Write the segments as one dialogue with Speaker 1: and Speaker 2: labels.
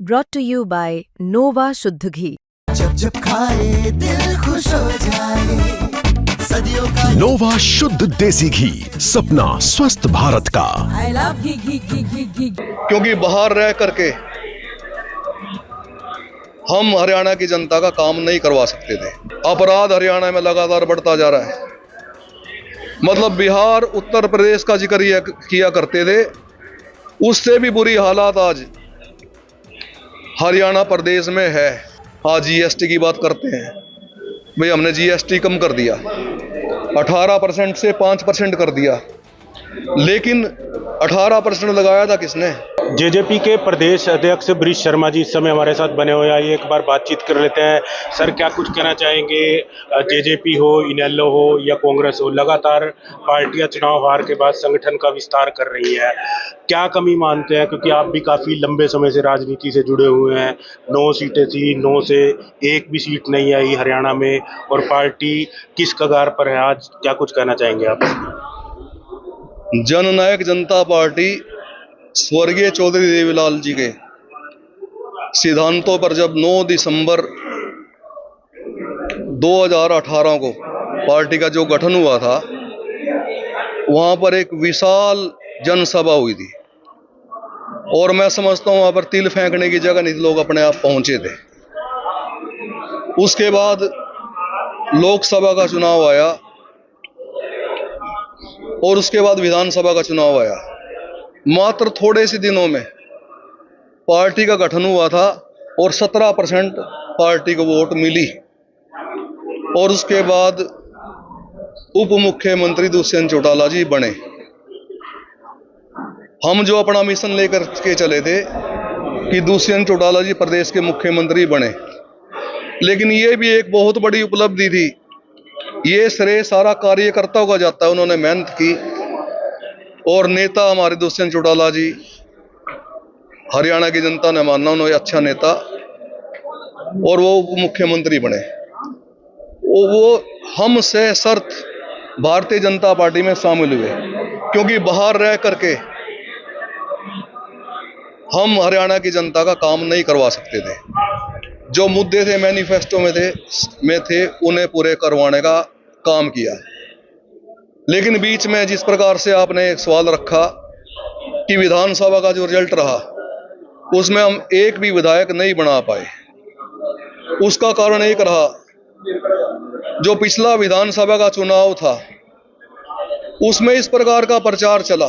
Speaker 1: brought to you by Nova शुद्ध घी।
Speaker 2: जब जब खाए दिल खुश हो जाए, सदियों का
Speaker 3: नोवा शुद्ध देसी घी, सपना स्वस्थ भारत का।
Speaker 4: I love घी घी घी घी घी।
Speaker 5: क्योंकि बाहर रह करके हम हरियाणा की जनता का काम नहीं करवा सकते थे। अपराध हरियाणा में लगातार बढ़ता जा रहा है। मतलब बिहार उत्तर प्रदेश का जिक्र किया करते थे, उससे भी बुरी हालात आज हरियाणा प्रदेश में है। आज जीएसटी की बात करते हैं, भाई हमने जीएसटी कम कर दिया, 18% से 5% कर दिया, लेकिन 18% लगाया था किसने?
Speaker 6: जेजेपी के प्रदेश अध्यक्ष बृष शर्मा जी इस समय हमारे साथ बने हुए हैं। आइए एक बार बातचीत कर लेते हैं। सर, क्या कुछ कहना चाहेंगे? जेजेपी हो, इनेलो हो या कांग्रेस हो, लगातार पार्टियां चुनाव हार के बाद संगठन का विस्तार कर रही है। क्या कमी मानते हैं? क्योंकि आप भी काफी लंबे समय से राजनीति से जुड़े हुए हैं। 9 सीटें थी, 9 से एक भी सीट नहीं आई हरियाणा में, और पार्टी किस कगार पर है आज? क्या कुछ कहना चाहेंगे आप?
Speaker 5: जननायक जनता पार्टी स्वर्गीय चौधरी देवीलाल जी के सिद्धांतों पर जब 9 दिसंबर 2018 को पार्टी का जो गठन हुआ था, वहां पर एक विशाल जनसभा हुई थी, और मैं समझता हूं वहां पर तिल फेंकने की जगह नहीं, लोग अपने आप पहुंचे थे। उसके बाद लोकसभा का चुनाव आया और उसके बाद विधानसभा का चुनाव आया। मात्र थोड़े से दिनों में पार्टी का गठन हुआ था और 17% पार्टी को वोट मिली, और उसके बाद उप मुख्यमंत्री दुष्यंत चौटाला जी बने। हम जो अपना मिशन लेकर के चले थे कि दुष्यंत चौटाला जी प्रदेश के मुख्यमंत्री बने, लेकिन ये भी एक बहुत बड़ी उपलब्धि थी। ये श्रेय सारा कार्यकर्ताओं का जाता है। उन्होंने मेहनत की, और नेता हमारे दुष्यंत चौटाला जी, हरियाणा की जनता ने माना उन्होंने अच्छा नेता, और वो उप मुख्यमंत्री बने। वो हम से शर्त भारतीय जनता पार्टी में शामिल हुए, क्योंकि बाहर रह करके हम हरियाणा की जनता का काम नहीं करवा सकते थे। जो मुद्दे थे मैनिफेस्टो में थे उन्हें पूरे करवाने का काम किया। लेकिन बीच में जिस प्रकार से आपने एक सवाल रखा कि विधानसभा का जो रिजल्ट रहा, उसमें हम एक भी विधायक नहीं बना पाए। उसका कारण एक रहा, जो पिछला विधानसभा का चुनाव था उसमें इस प्रकार का प्रचार चला,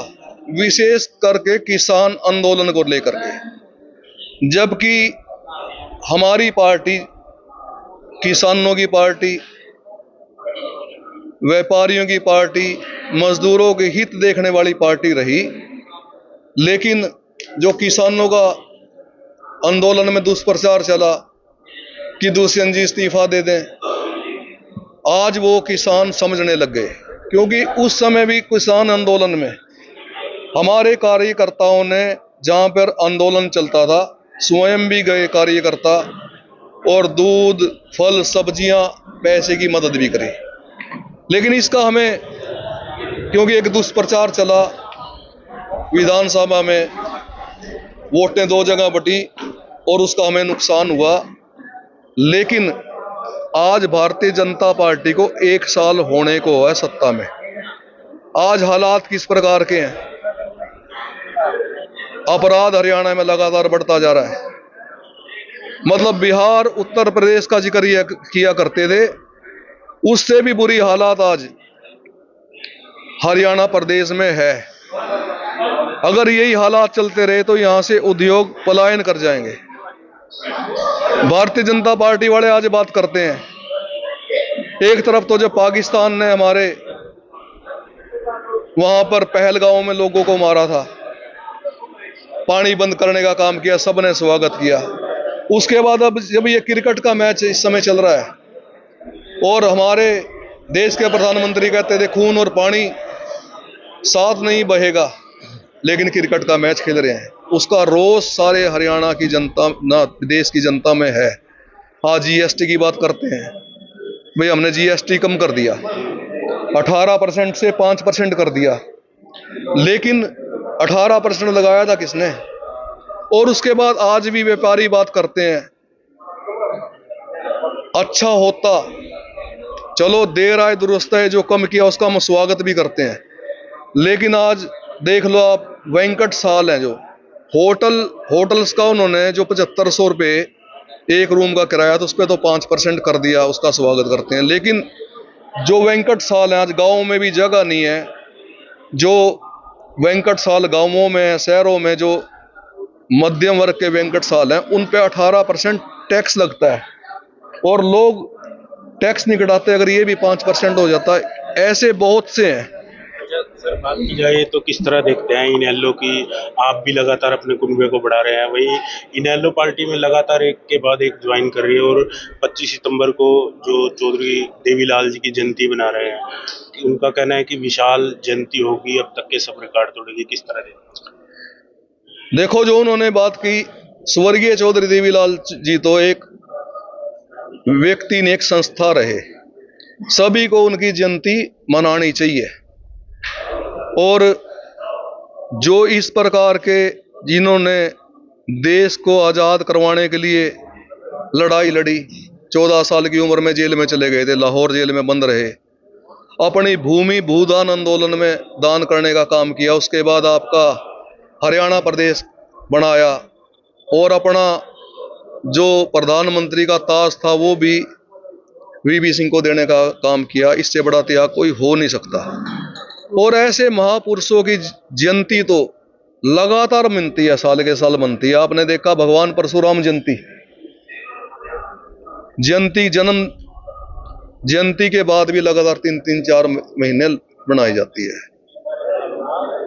Speaker 5: विशेष करके किसान आंदोलन को लेकर के, जबकि हमारी पार्टी किसानों की पार्टी, व्यापारियों की पार्टी, मजदूरों के हित देखने वाली पार्टी रही। लेकिन जो किसानों का आंदोलन में दुष्प्रचार चला कि दुष्यंत जी इस्तीफा दे दें, आज वो किसान समझने लग गए, क्योंकि उस समय भी किसान आंदोलन में हमारे कार्यकर्ताओं ने, जहां पर आंदोलन चलता था, स्वयं भी गए कार्यकर्ता, और दूध, फल, सब्जियां, पैसे की मदद भी करी। लेकिन इसका हमें, क्योंकि एक दुष्प्रचार चला, विधानसभा में वोटें 2 जगह बटी और उसका हमें नुकसान हुआ। लेकिन आज भारतीय जनता पार्टी को 1 साल होने को है सत्ता में। आज हालात किस प्रकार के हैं? अपराध हरियाणा में लगातार बढ़ता जा रहा है। मतलब बिहार उत्तर प्रदेश का जिक्र किया करते थे, उससे भी बुरी हालात आज हरियाणा प्रदेश में है। अगर यही हालात चलते रहे तो यहां से उद्योग पलायन कर जाएंगे। भारतीय जनता पार्टी वाले आज बात करते हैं, एक तरफ तो जब पाकिस्तान ने हमारे वहां पर पहलगांव में लोगों को मारा था, पानी बंद करने का काम किया, सबने स्वागत किया। उसके बाद अब जब ये क्रिकेट का मैच इस समय चल रहा है और हमारे देश के प्रधानमंत्री कहते थे खून और पानी साथ नहीं बहेगा, लेकिन क्रिकेट का मैच खेल रहे हैं, उसका रोष सारे हरियाणा की जनता, ना देश की जनता में है। आज जीएसटी की बात करते हैं, भाई हमने जीएसटी कम कर दिया, 18% से 5% कर दिया, लेकिन 18% लगाया था किसने? और उसके बाद आज भी व्यापारी बात करते हैं, अच्छा होता, चलो देर आए दुरुस्त है, जो कम किया उसका हम स्वागत भी करते हैं। लेकिन आज देख लो आप, वेंकट साल है जो होटल्स का उन्होंने जो 7500 रुपये एक रूम का किराया था, उस पर तो 5% कर दिया, उसका स्वागत करते हैं। लेकिन जो वेंकट साल है, आज गाँव में भी जगह नहीं है। जो वेंकट साल गाँवों में, शहरों में जो मध्यम वर्ग के वेंकट साल हैं, उन पे 18% टैक्स लगता है और लोग टैक्स नहीं कटाते। अगर ये भी 5% हो जाता है, ऐसे बहुत से हैं।
Speaker 6: सर, बात की जाए तो किस तरह देखते हैं इनेलो की? आप भी लगातार अपने कुनबे को बढ़ा रहे हैं, वही इनेलो पार्टी में लगातार एक के बाद एक ज्वाइन कर रही है और 25 सितंबर को जो चौधरी देवीलाल जी की जयंती बना रहे हैं, उनका कहना है कि विशाल जयंती होगी, अब तक के सब रिकॉर्ड तोड़ेगी। किस तरह देखते हैं?
Speaker 5: देखो, जो उन्होंने बात की, स्वर्गीय चौधरी देवीलाल जी तो एक व्यक्ति ने, एक संस्था रहे, सभी को उनकी जयंती मनानी चाहिए। और जो इस प्रकार के, जिन्होंने देश को आज़ाद करवाने के लिए लड़ाई लड़ी, 14 साल की उम्र में जेल में चले गए थे, लाहौर जेल में बंद रहे, अपनी भूमि भूदान आंदोलन में दान करने का काम किया। उसके बाद आपका हरियाणा प्रदेश बनाया और अपना जो प्रधानमंत्री का ताज था वो भी वीपी सिंह को देने का काम किया। इससे बड़ा त्याग कोई हो नहीं सकता। और ऐसे महापुरुषों की जयंती तो लगातार मनती है, साल के साल मनती है। आपने देखा भगवान परशुराम जयंती के बाद भी लगातार 3-4 महीने बनाई जाती है।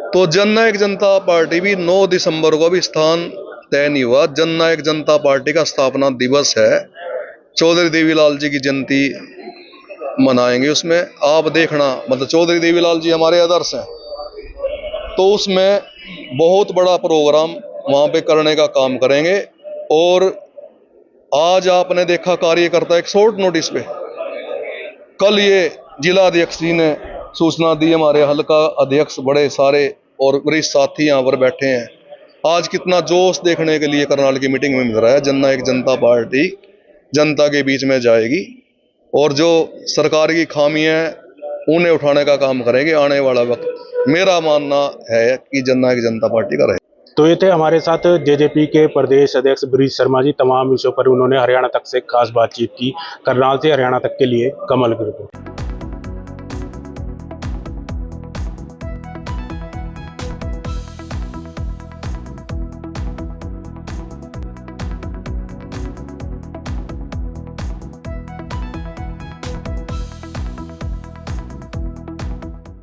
Speaker 5: तो जननायक जनता पार्टी भी 9 दिसंबर को भी स्थान तय नहीं हुआ। जननायक जनता पार्टी का स्थापना दिवस है, चौधरी देवीलाल जी की जयंती मनाएंगे। उसमें आप देखना, मतलब चौधरी देवीलाल जी हमारे आदर्श हैं, तो उसमें बहुत बड़ा प्रोग्राम वहां पे करने का काम करेंगे। और आज आपने देखा कार्यकर्ता एक शॉर्ट नोटिस पे, कल ये जिला अध्यक्ष जी ने सूचना दी, हमारे हल्का अध्यक्ष बड़े सारे और वरिष्ठ साथी यहाँ पर बैठे हैं। आज कितना जोश देखने के लिए करनाल की मीटिंग में मिल रहा है। जननायक जनता पार्टी जनता के बीच में जाएगी और जो सरकार की खामियां हैं उन्हें उठाने का काम करेंगे। आने वाला वक्त मेरा मानना है कि जननायक जनता पार्टी का रहे।
Speaker 6: तो ये थे हमारे साथ जेजेपी के प्रदेश अध्यक्ष ब्रिज शर्मा जी। तमाम विषयों पर उन्होंने हरियाणा तक से खास बातचीत की। करनाल से हरियाणा तक के लिए कमल की रिपोर्ट।